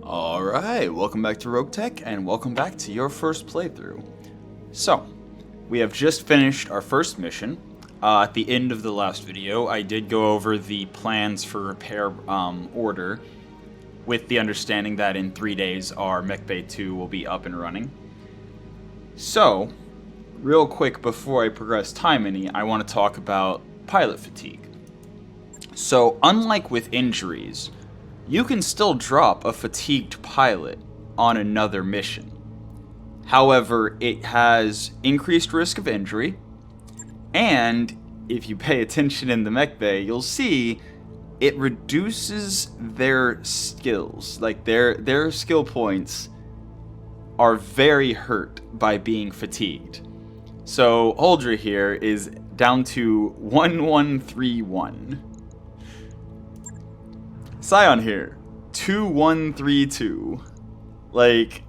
Alright, welcome back to Roguetech, and welcome back to your first playthrough. So, we have just finished our first mission. At the end of the last video, I did go over the plans for repair order, with the understanding that in 3 days our Mech Bay 2 will be up and running. So, real quick before I progress time any, I want to talk about pilot fatigue. So, unlike with injuries, you can still drop a fatigued pilot on another mission. However, it has increased risk of injury, and if you pay attention in the mech bay, you'll see it reduces their skills. Like, their skill points are very hurt by being fatigued. So, Holdra here is down to 1131. Scion here, 2132. Like,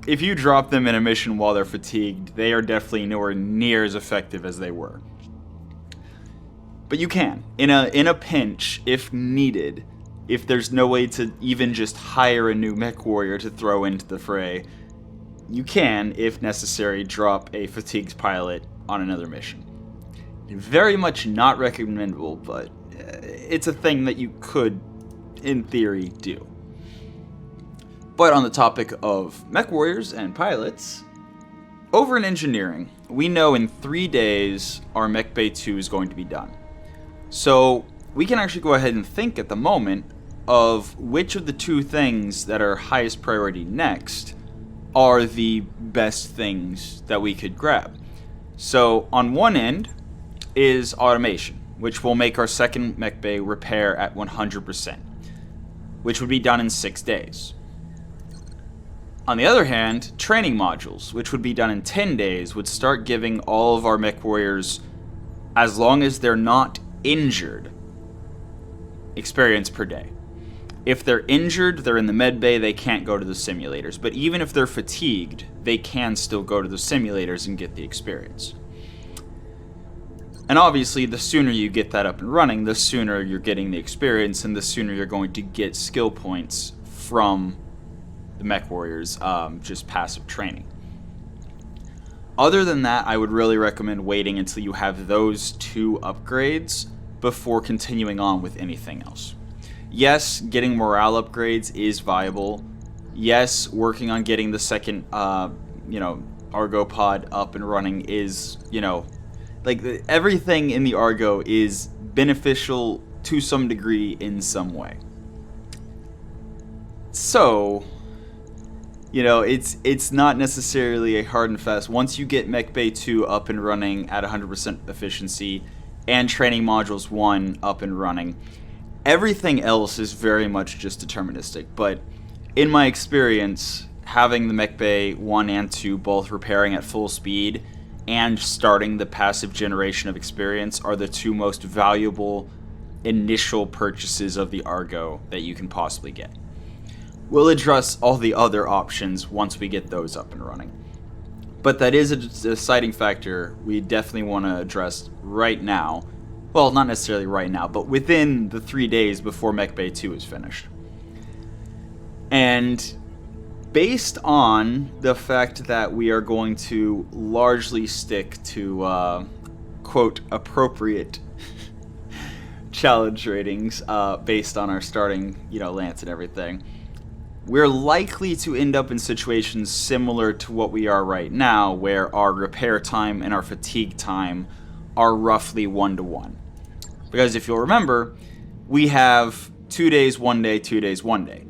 if you drop them in a mission while they're fatigued, they are definitely nowhere near as effective as they were. But you can, in a pinch, if needed, if there's no way to even just hire a new Mechwarrior to throw into the fray, you can, if necessary, drop a fatigued pilot on another mission. Very much not recommendable, but it's a thing that you could, in theory, do. But on the topic of Mechwarriors and pilots, over in engineering, we know in 3 days our Mech Bay 2 is going to be done. So we can actually go ahead and think at the moment of which of the two things that are highest priority next are the best things that we could grab. So on one end is automation, which will make our second mech bay repair at 100%, which would be done in 6 days. On the other hand, training modules, which would be done in 10 days, would start giving all of our Mechwarriors, as long as they're not injured, experience per day. If they're injured, they're in the med bay, they can't go to the simulators. But even if they're fatigued, they can still go to the simulators and get the experience. And obviously, the sooner you get that up and running, the sooner you're getting the experience, and the sooner you're going to get skill points from the Mechwarriors, just passive training. Other than that, I would really recommend waiting until you have those 2 upgrades before continuing on with anything else. Yes, getting morale upgrades is viable. Yes, working on getting the second, Argo pod up and running is, like, everything in the Argo is beneficial to some degree in some way. So, it's not necessarily a hard and fast. Once you get Mech Bay 2 up and running at 100% efficiency and Training Modules 1 up and running, everything else is very much just deterministic. But in my experience, having the Mech Bay 1 and 2 both repairing at full speed and starting the passive generation of experience are the 2 most valuable initial purchases of the Argo that you can possibly get. We'll address all the other options once we get those up and running. But that is a deciding factor we definitely want to address right now. Well, not necessarily right now, but within the 3 days before Mech Bay 2 is finished. And based on the fact that we are going to largely stick to, quote, appropriate challenge ratings based on our starting, lance and everything, we're likely to end up in situations similar to what we are right now, where our repair time and our fatigue time are roughly 1-to-1. Because if you'll remember, we have 2 days, 1 day, 2 days, 1 day.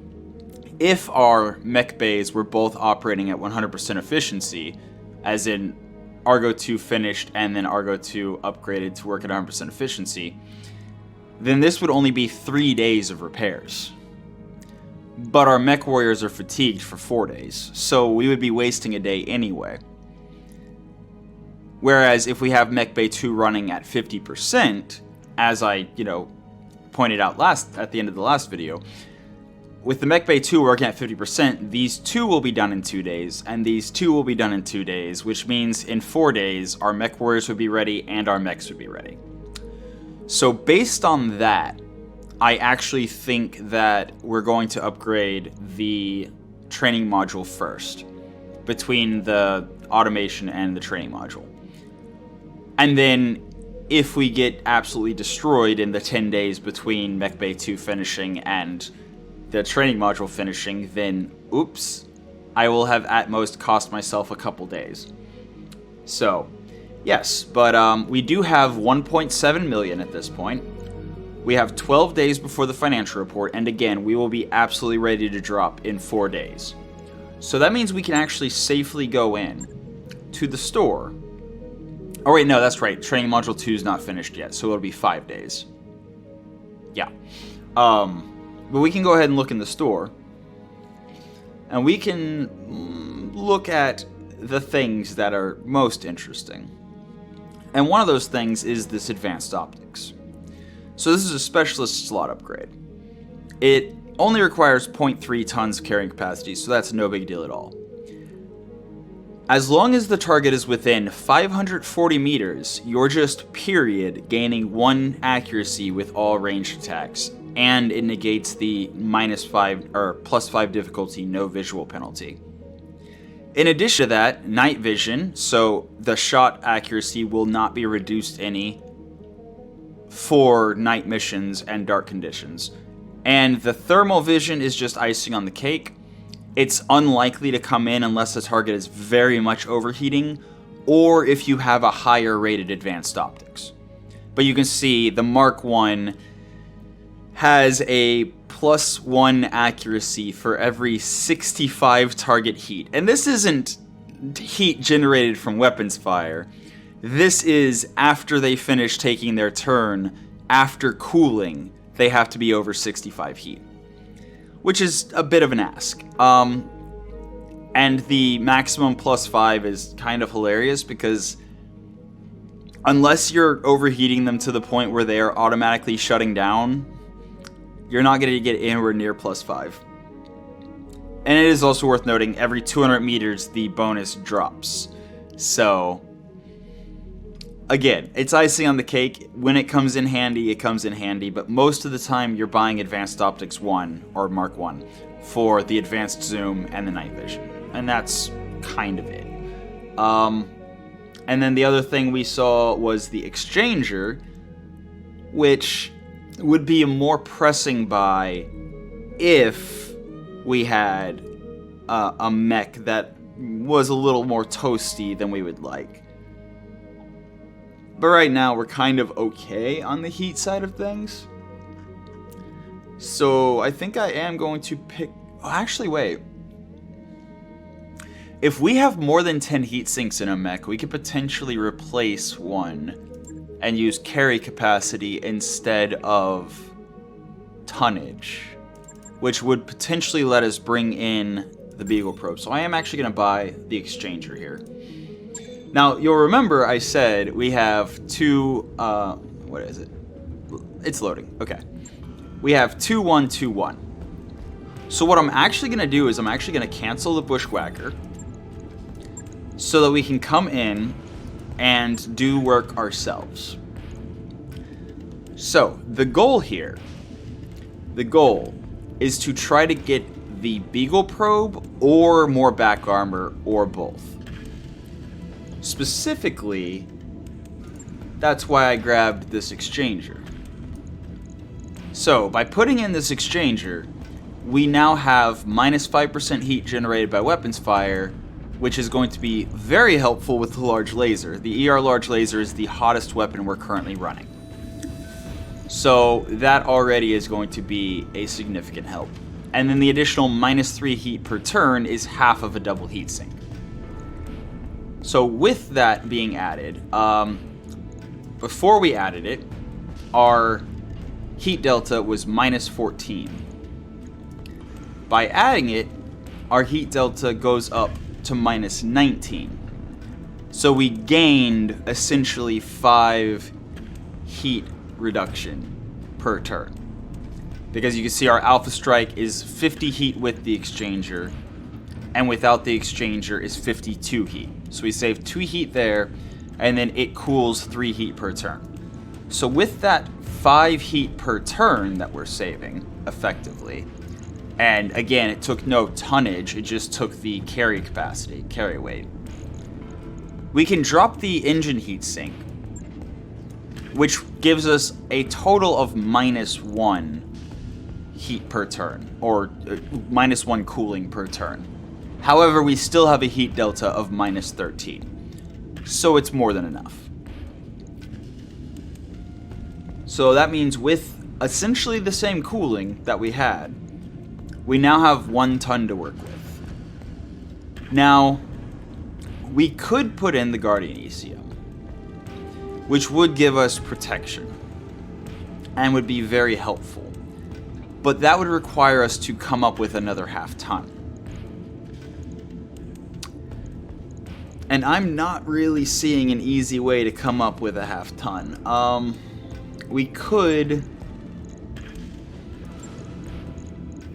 If our mech bays were both operating at 100% efficiency, as in Argo 2 finished and then Argo 2 upgraded to work at 100% efficiency, then this would only be 3 days of repairs. But our Mechwarriors are fatigued for 4 days, so we would be wasting a day anyway. Whereas if we have Mech Bay 2 running at 50%, as I, pointed out at the end of the last video, with the Mech Bay 2 working at 50%, these 2 will be done in 2 days, and these 2 will be done in 2 days, which means in 4 days, our Mechwarriors would be ready and our mechs would be ready. So based on that, I actually think that we're going to upgrade the training module first, between the automation and the training module. And then, if we get absolutely destroyed in the 10 days between Mech Bay 2 finishing and the training module finishing, then, oops, I will have at most cost myself a couple days. So, yes, but we do have 1.7 million at this point. We have 12 days before the financial report, and again, we will be absolutely ready to drop in 4 days. So that means we can actually safely go in to the store. Oh wait, no, that's right. Training Module 2 is not finished yet, so it'll be 5 days. Yeah. But we can go ahead and look in the store. And we can look at the things that are most interesting. And one of those things is this advanced optics. So this is a specialist slot upgrade. It only requires 0.3 tons carrying capacity, so that's no big deal at all. As long as the target is within 540 meters, you're just, period, gaining 1 accuracy with all ranged attacks, and it negates the -5 or +5 difficulty no visual penalty. In addition to that, night vision, so the shot accuracy will not be reduced any for night missions and dark conditions. And the thermal vision is just icing on the cake. It's unlikely to come in unless the target is very much overheating, or if you have a higher rated advanced optics. But you can see the Mark 1 has a +1 accuracy for every 65 target heat. And this isn't heat generated from weapons fire. This is after they finish taking their turn, after cooling, they have to be over 65 heat. Which is a bit of an ask. And the maximum +5 is kind of hilarious because unless you're overheating them to the point where they are automatically shutting down, you're not going to get anywhere near +5. And it is also worth noting, every 200 meters the bonus drops. So, again, it's icing on the cake. When it comes in handy, it comes in handy. But most of the time, you're buying Advanced Optics 1, or Mark 1, for the Advanced Zoom and the Night Vision. And that's kind of it. And then the other thing we saw was the Exchanger, which would be a more pressing buy if we had a mech that was a little more toasty than we would like. But right now, we're kind of okay on the heat side of things. So, I think I am going to pick... Oh, actually, wait. If we have more than 10 heat sinks in a mech, we could potentially replace one and use carry capacity instead of tonnage, which would potentially let us bring in the Beagle Probe. So I am actually going to buy the Exchanger here. Now, you'll remember I said we have two, what is it? It's loading, okay. We have 2-1-2-1. So what I'm actually going to do is I'm actually going to cancel the Bushwhacker so that we can come in and do work ourselves. So, the goal here, is to try to get the Beagle Probe or more back armor or both. Specifically, that's why I grabbed this Exchanger. So, by putting in this Exchanger, we now have -5% heat generated by weapons fire, which is going to be very helpful with the large laser. The ER large laser is the hottest weapon we're currently running. So that already is going to be a significant help. And then the additional -3 heat per turn is half of a double heat sink. So with that being added, before we added it, our heat delta was -14. By adding it, our heat delta goes up to -19. So we gained essentially 5 heat reduction per turn. Because you can see our Alpha Strike is 50 heat with the Exchanger, and without the Exchanger is 52 heat. So we save 2 heat there, and then it cools 3 heat per turn. So with that 5 heat per turn that we're saving, effectively. And again, it took no tonnage, it just took the carry capacity, carry weight. We can drop the engine heatsink, which gives us a total of -1 heat per turn, or -1 cooling per turn. However, we still have a heat delta of -13, so it's more than enough. So that means with essentially the same cooling that we had, we now have 1 ton to work with. Now, we could put in the Guardian ECM, which would give us protection and would be very helpful. But that would require us to come up with another half ton. And I'm not really seeing an easy way to come up with a half ton. We could...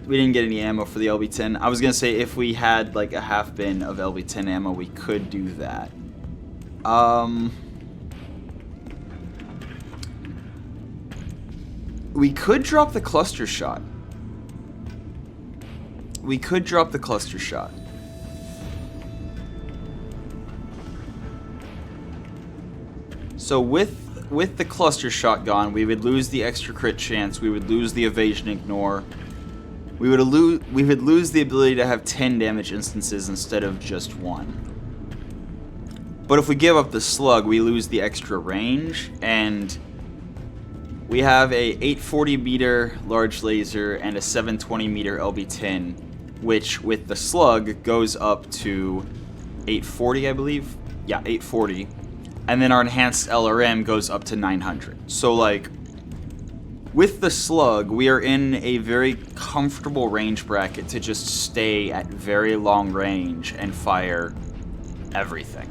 We didn't get any ammo for the LB10. I was gonna say if we had like a half bin of LB10 ammo, we could do that. We could drop the cluster shot. We could drop the cluster shot. So with the cluster shot gone, we would lose the extra crit chance. We would lose the evasion ignore. We would lose the ability to have 10 damage instances instead of just 1. But if we give up the slug, we lose the extra range, and we have a 840 meter large laser and a 720 meter LB10, which with the slug goes up to 840, I believe. Yeah, 840. And then our enhanced LRM goes up to 900. So like, with the slug, we are in a very comfortable range bracket to just stay at very long range and fire everything.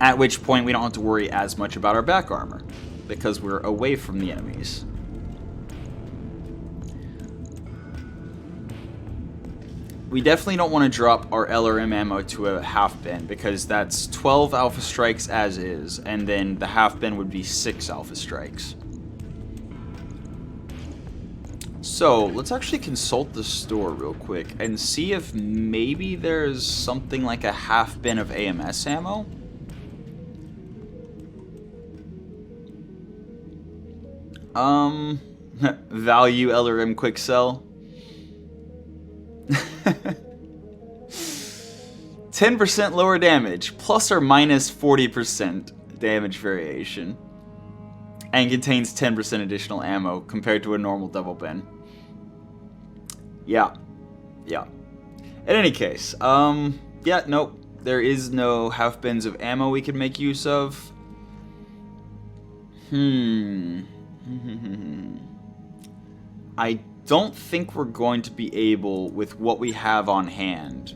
At which point we don't have to worry as much about our back armor, because we're away from the enemies. We definitely don't want to drop our LRM ammo to a half bin, because that's 12 alpha strikes as is, and then the half bin would be 6 alpha strikes. So, let's actually consult the store real quick and see if maybe there's something like a half bin of AMS ammo. Value LRM quick sell. 10% lower damage, plus or minus 40% damage variation. And contains 10% additional ammo compared to a normal double bin. Yeah. In any case, yeah, nope. There is no half bins of ammo we can make use of. I don't think we're going to be able, with what we have on hand,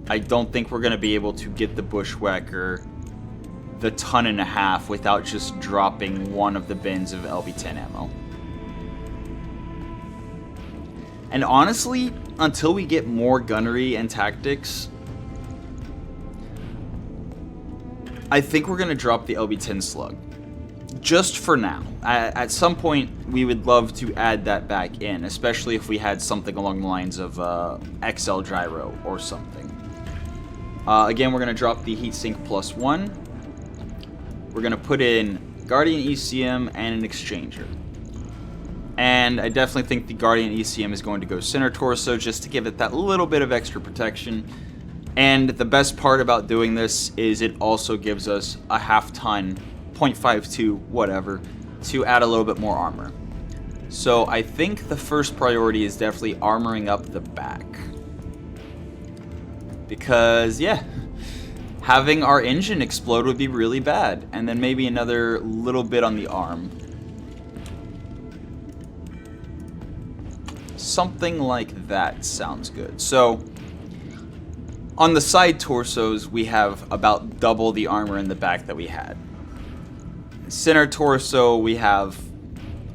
I don't think we're going to be able to get the Bushwhacker the 1.5 tons without just dropping one of the bins of LB10 ammo. And honestly, until we get more gunnery and tactics, I think we're going to drop the LB10 slug. Just for now. At some point, we would love to add that back in, especially if we had something along the lines of XL gyro or something. Again, we're going to drop the heatsink +1. We're going to put in Guardian ECM and an Exchanger. And I definitely think the Guardian ECM is going to go center torso just to give it that little bit of extra protection. And the best part about doing this is it also gives us a half ton, 0.52, whatever, to add a little bit more armor. So I think the first priority is definitely armoring up the back. Because, yeah, having our engine explode would be really bad. And then maybe another little bit on the arm. Something like that sounds good. So, on the side torsos, we have about double the armor in the back that we had. Center torso, we have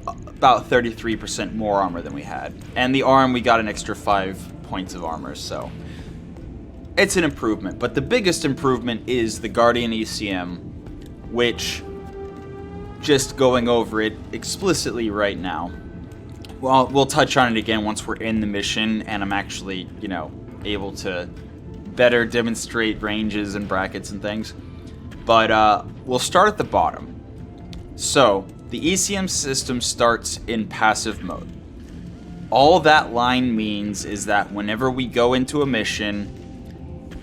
about 33% more armor than we had. And the arm, we got an extra 5 points of armor, so it's an improvement. But the biggest improvement is the Guardian ECM, which just going over it explicitly right now. Well, we'll touch on it again once we're in the mission and I'm actually, able to better demonstrate ranges and brackets and things. But we'll start at the bottom. So, the ECM system starts in passive mode. All that line means is that whenever we go into a mission,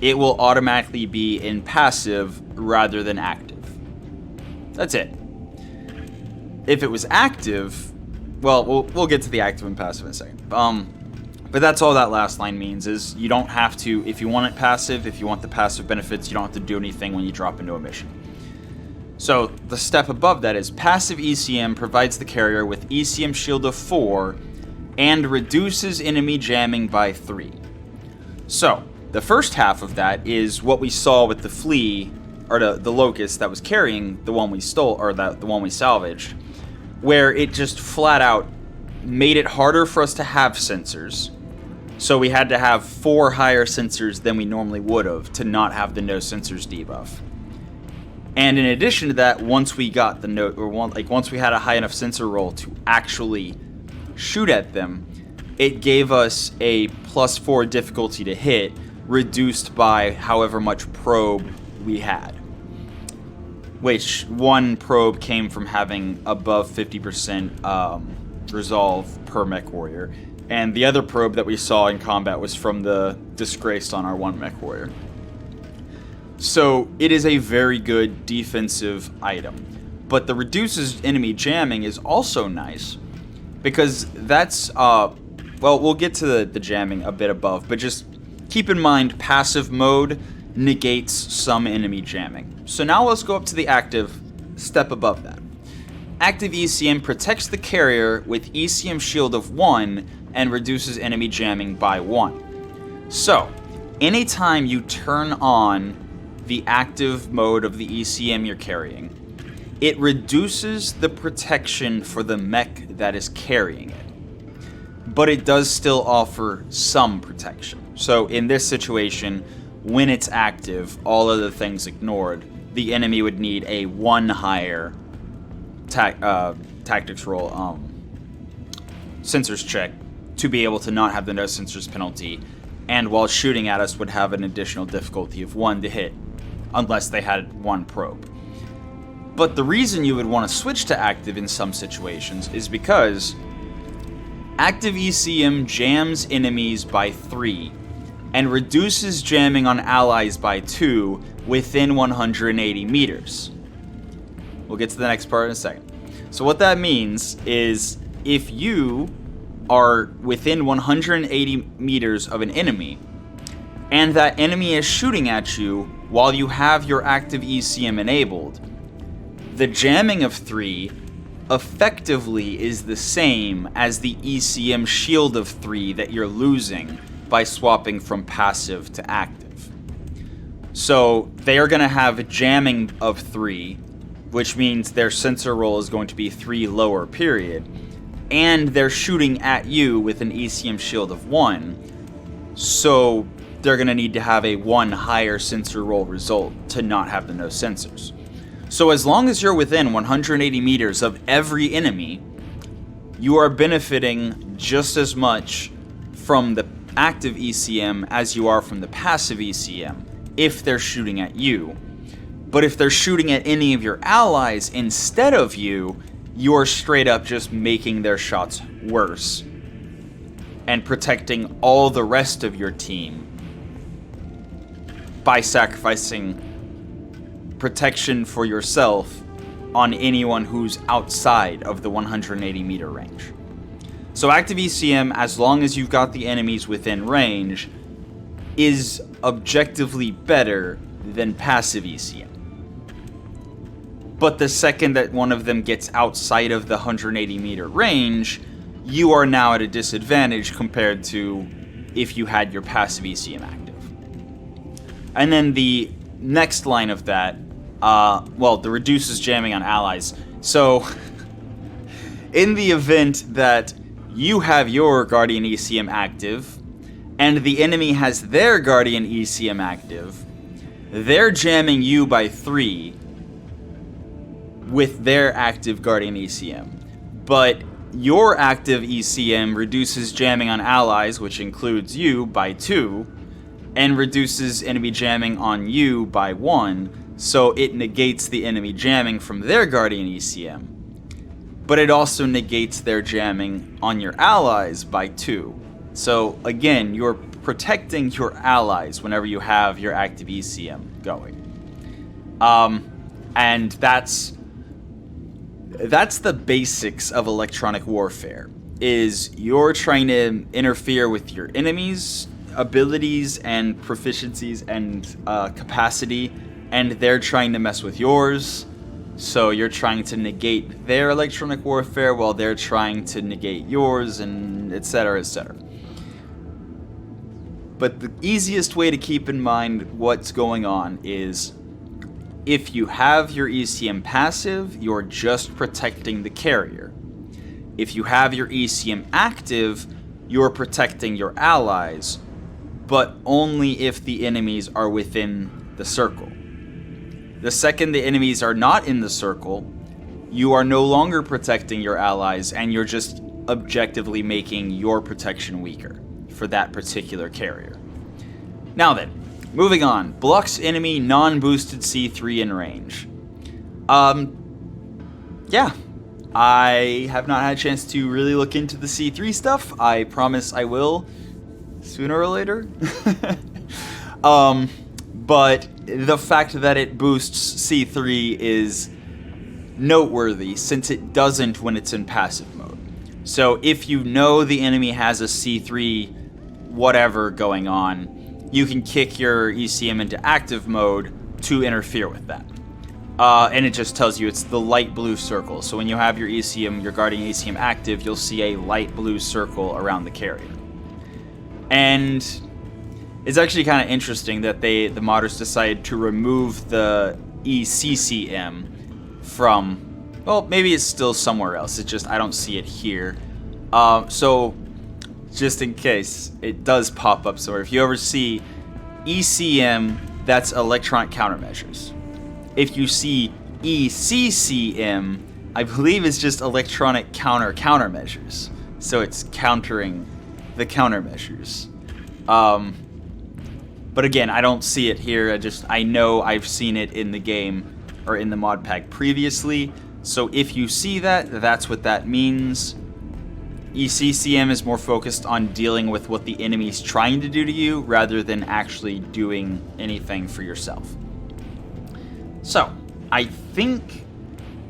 it will automatically be in passive rather than active. That's it. If it was active, well, we'll get to the active and passive in a second. But that's all that last line means, is you don't have to, if you want it passive, if you want the passive benefits, you don't have to do anything when you drop into a mission. So, the step above that is passive ECM provides the carrier with ECM shield of 4 and reduces enemy jamming by 3. So, the first half of that is what we saw with the flea, or the locust that was carrying the one we stole, or the one we salvaged, where it just flat out made it harder for us to have sensors. So we had to have 4 higher sensors than we normally would have to not have the no sensors debuff. And in addition to that, once we got the once we had a high enough sensor roll to actually shoot at them, it gave us a +4 difficulty to hit, reduced by however much probe we had. Which one probe came from having above 50% resolve per Mechwarrior, and the other probe that we saw in combat was from the disgraced on our one Mechwarrior. So it is a very good defensive item, but the reduces enemy jamming is also nice because that's well, we'll get to the jamming a bit above, but just keep in mind passive mode negates some enemy jamming. So now let's go up to the active step above that. Active ECM protects the carrier with ECM shield of 1 and reduces enemy jamming by 1. So, anytime you turn on the active mode of the ECM you're carrying, it reduces the protection for the mech that is carrying it. But it does still offer some protection. So in this situation, when it's active, all other things ignored, the enemy would need a 1 higher tactics roll, sensors check, to be able to not have the no sensors penalty, and while shooting at us would have an additional difficulty of 1 to hit, unless they had 1 probe. But the reason you would want to switch to active in some situations is because active ECM jams enemies by 3 and reduces jamming on allies by 2 within 180 meters. We'll get to the next part in a second. So what that means is if you are within 180 meters of an enemy, and that enemy is shooting at you while you have your active ECM enabled, the jamming of 3 effectively is the same as the ECM shield of 3 that you're losing by swapping from passive to active. So they are going to have a jamming of 3, which means their sensor roll is going to be 3 lower, period. And they're shooting at you with an ECM shield of 1, so they're going to need to have a 1 higher sensor roll result to not have the no sensors. So as long as you're within 180 meters of every enemy, you are benefiting just as much from the active ECM as you are from the passive ECM, if they're shooting at you. But if they're shooting at any of your allies instead of you, you're straight up just making their shots worse and protecting all the rest of your team by sacrificing protection for yourself on anyone who's outside of the 180 meter range. So active ECM, as long as you've got the enemies within range, is objectively better than passive ECM. But the second that one of them gets outside of the 180 meter range, you are now at a disadvantage compared to if you had your passive ECM active. And then the next line of that, the reduces jamming on allies. So, in the event that you have your Guardian ECM active, and the enemy has their Guardian ECM active, they're jamming you by 3, with their active Guardian ECM. But your active ECM reduces jamming on allies, which includes you, by 2, and reduces enemy jamming on you by 1, so it negates the enemy jamming from their Guardian ECM. But it also negates their jamming on your allies by 2. So again, you're protecting your allies whenever you have your active ECM going. And that's the basics of electronic warfare, is you're trying to interfere with your enemies' abilities and proficiencies and capacity, and they're trying to mess with yours. So you're trying to negate their electronic warfare while they're trying to negate yours, and etc., etc. But the easiest way to keep in mind what's going on is, if you have your ECM passive, you're just protecting the carrier. If you have your ECM active, you're protecting your allies, but only if the enemies are within the circle. The second the enemies are not in the circle, you are no longer protecting your allies, and you're just objectively making your protection weaker for that particular carrier. Now then, moving on. Blocks enemy non-boosted C3 in range. Yeah. I have not had a chance to really look into the C3 stuff. I promise I will sooner or later. But the fact that it boosts C3 is noteworthy, since it doesn't when it's in passive mode. So if you know the enemy has a C3 whatever going on, you can kick your ECM into active mode to interfere with that. And it just tells you it's the light blue circle. So when you have your ECM, your Guardian ECM active, you'll see a light blue circle around the carrier. And it's actually kind of interesting that the modders decided to remove the ECCM from, well, maybe it's still somewhere else. It's just I don't see it here. So just in case, it does pop up somewhere. If you ever see ECM, that's electronic countermeasures. If you see ECCM, I believe it's just electronic countermeasures. So it's countering the countermeasures. But again, I don't see it here. I know I've seen it in the game or in the mod pack previously. So if you see that, that's what that means. ECCM is more focused on dealing with what the enemy's trying to do to you rather than actually doing anything for yourself. So, I think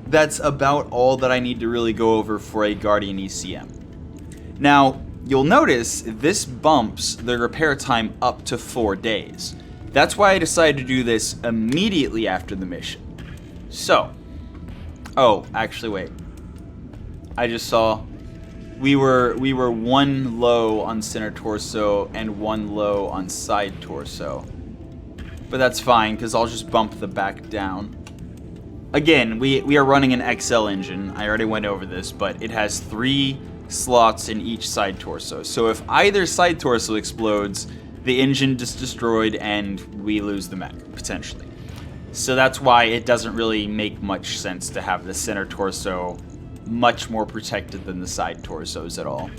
that's about all that I need to really go over for a Guardian ECM. Now, you'll notice this bumps the repair time up to 4 days. That's why I decided to do this immediately after the mission. So, oh, actually wait. I just saw we were 1 low on center torso and 1 low on side torso. But that's fine, because I'll just bump the back down. Again, we are running an XL engine. I already went over this, but it has 3 slots in each side torso. So if either side torso explodes, the engine is destroyed and we lose the mech, potentially. So that's why it doesn't really make much sense to have the center torso much more protected than the side torsos at all.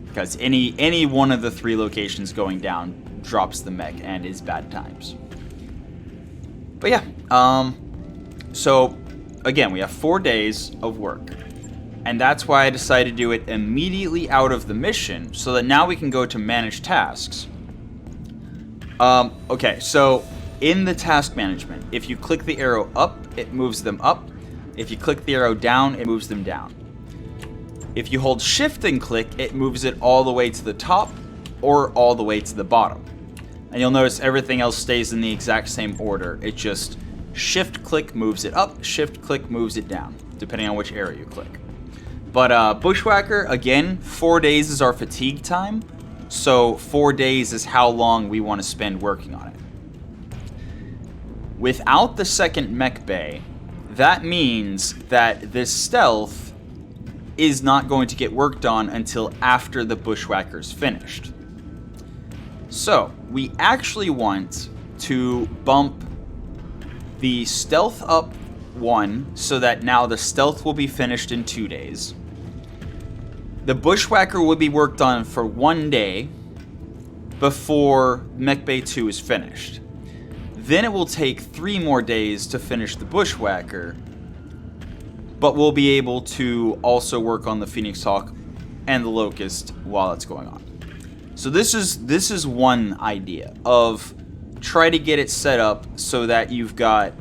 Because any one of the 3 locations going down drops the mech and is bad times. But yeah, so again, we have 4 days of work. And that's why I decided to do it immediately out of the mission, so that now we can go to manage tasks. Okay, so in the task management, if you click the arrow up, it moves them up. If you click the arrow down, it moves them down. If you hold shift and click, it moves it all the way to the top or all the way to the bottom. And you'll notice everything else stays in the exact same order. It just shift click moves it up, shift click moves it down, depending on which arrow you click. But Bushwhacker, again, 4 days is our fatigue time. So 4 days is how long we want to spend working on it. Without the second mech bay, that means that this stealth is not going to get worked on until after the Bushwhacker's finished. So, we actually want to bump the stealth up 1, so that now the stealth will be finished in 2 days. The bushwhacker will be worked on for 1 day before Mech Bay 2 is finished. Then it will take 3 more days to finish the bushwhacker, but we'll be able to also work on the Phoenix Hawk and the Locust while it's going on. So this is one idea of try to get it set up so that you've got,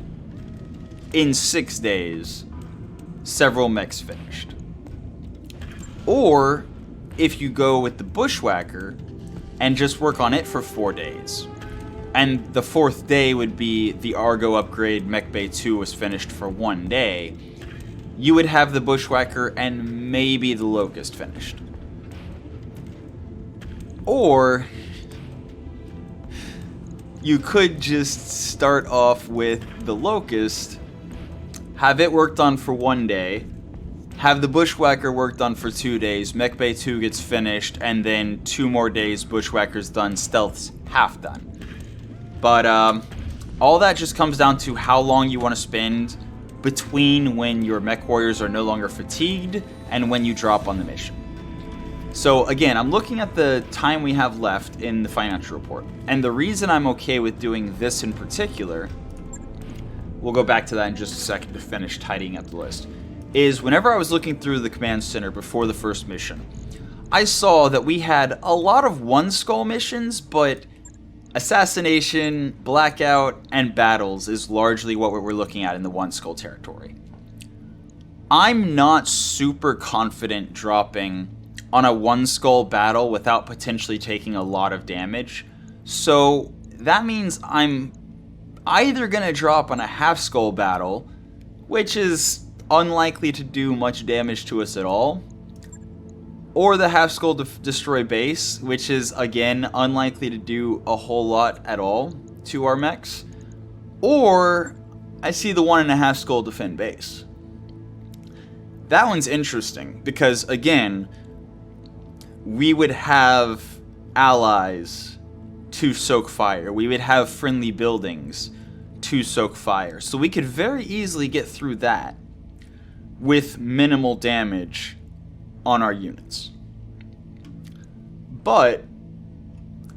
in 6 days, several mechs finished. Or if you go with the bushwhacker and just work on it for 4 days, and the 4th day would be the Argo upgrade. Mech Bay 2 was finished for 1 day. You would have the bushwhacker and maybe the Locust finished. Or you could just start off with the Locust, have it worked on for 1 day, have the bushwhacker worked on for 2 days, Mech Bay 2 gets finished, and then 2 more days, bushwhacker's done, stealth's half done. But all that just comes down to how long you want to spend between when your Mechwarriors are no longer fatigued and when you drop on the mission. So again, I'm looking at the time we have left in the financial report. And the reason I'm okay with doing this in particular, we'll go back to that in just a second to finish tidying up the list, is whenever I was looking through the command center before the first mission, I saw that we had a lot of one skull missions, but assassination, blackout, and battles is largely what we're looking at in the one skull territory. I'm not super confident dropping on a one skull battle without potentially taking a lot of damage. So that means I'm either going to drop on a half skull battle, which is unlikely to do much damage to us at all, or the half skull destroy base, which is again unlikely to do a whole lot at all to our mechs, or I see the 1.5 skull defend base. That one's interesting because again, we would have allies to soak fire. We would have friendly buildings to soak fire. So we could very easily get through that with minimal damage on our units. But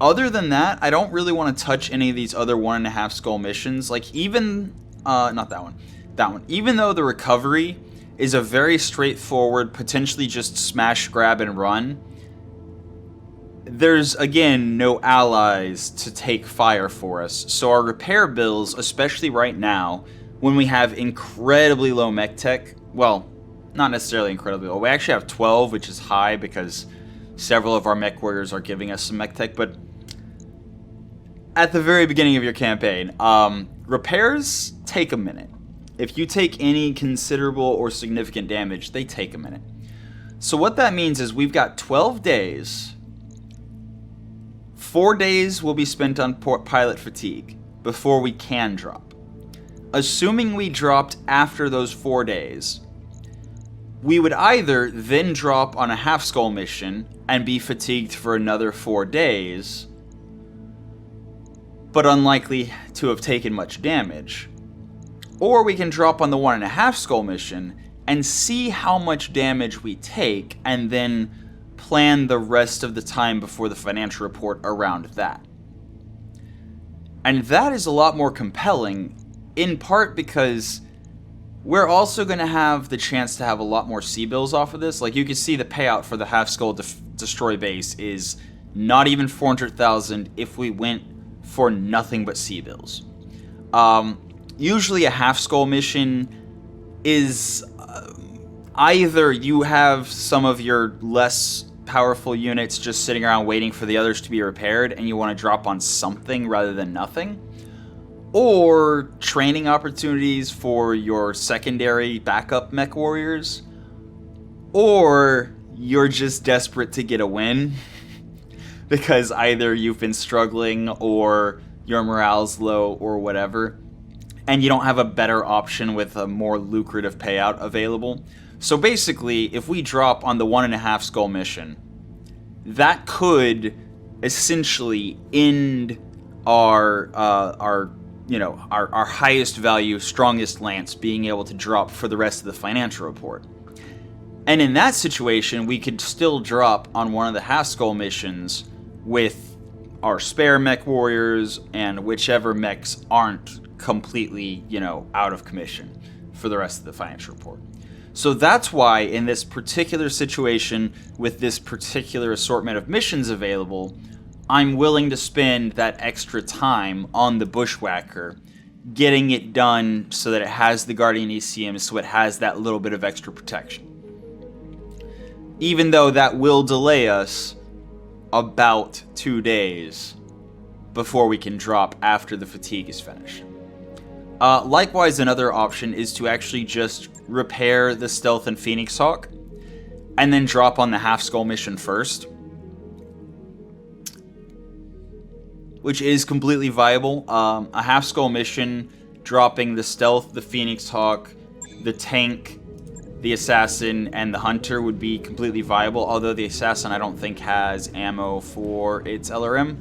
other than that, I don't really want to touch any of these other 1.5 skull missions. Like even, not that one, that one. Even though the recovery is a very straightforward, potentially just smash, grab, and run, there's, again, no allies to take fire for us. So our repair bills, especially right now, when we have incredibly low mech tech, well, not necessarily incredibly low. We actually have 12, which is high because several of our Mechwarriors are giving us some mech tech, but at the very beginning of your campaign, repairs take a minute. If you take any considerable or significant damage, they take a minute. So what that means is we've got 12 days. 4 days will be spent on pilot fatigue before we can drop. Assuming we dropped after those 4 days, we would either then drop on a half skull mission and be fatigued for another 4 days, but unlikely to have taken much damage. Or we can drop on the 1.5 skull mission and see how much damage we take and then plan the rest of the time before the financial report around that. And that is a lot more compelling, in part because we're also going to have the chance to have a lot more C-bills off of this. Like you can see the payout for the half skull destroy base is not even 400,000 if we went for nothing but C-bills. Usually a half skull mission is either you have some of your less powerful units just sitting around waiting for the others to be repaired and you want to drop on something rather than nothing, or training opportunities for your secondary backup Mechwarriors, or you're just desperate to get a win because either you've been struggling or your morale's low or whatever, and you don't have a better option with a more lucrative payout available. So basically, if we drop on the 1.5 skull mission, that could essentially end our you know, our highest value, strongest lance being able to drop for the rest of the financial report. And in that situation, we could still drop on one of the half skull missions with our spare Mechwarriors and whichever mechs aren't completely, you know, out of commission for the rest of the financial report. So that's why in this particular situation, with this particular assortment of missions available, I'm willing to spend that extra time on the Bushwhacker, getting it done so that it has the Guardian ECM, so it has that little bit of extra protection. Even though that will delay us about 2 days before we can drop after the fatigue is finished. Likewise, another option is to actually just repair the Stealth and Phoenix Hawk, and then drop on the Half Skull mission first, which is completely viable. A Half Skull mission, dropping the Stealth, the Phoenix Hawk, the Tank, the Assassin, and the Hunter would be completely viable, although the Assassin I don't think has ammo for its LRM.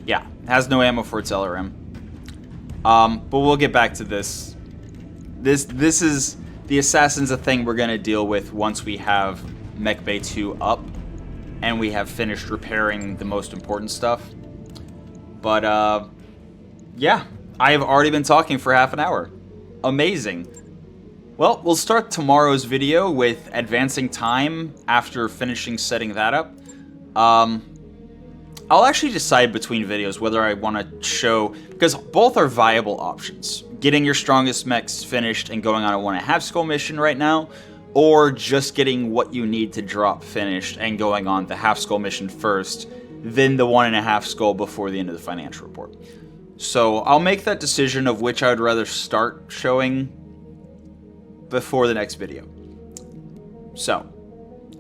Yeah, it has no ammo for its LRM. But we'll get back to this. This is... The Assassin's a thing we're going to deal with once we have Mech Bay 2 up, and we have finished repairing the most important stuff. But, yeah, I have already been talking for half an hour. Amazing. Well, we'll start tomorrow's video with advancing time after finishing setting that up. I'll actually decide between videos whether I want to show, because both are viable options. Getting your strongest mechs finished and going on a 1.5 skull mission right now, or just getting what you need to drop finished and going on the half skull mission first, then the 1.5 skull before the end of the financial report. So I'll make that decision of which I would rather start showing before the next video. So,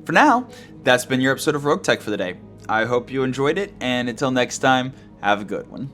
for now, that's been your episode of Roguetech for the day. I hope you enjoyed it, and until next time, have a good one.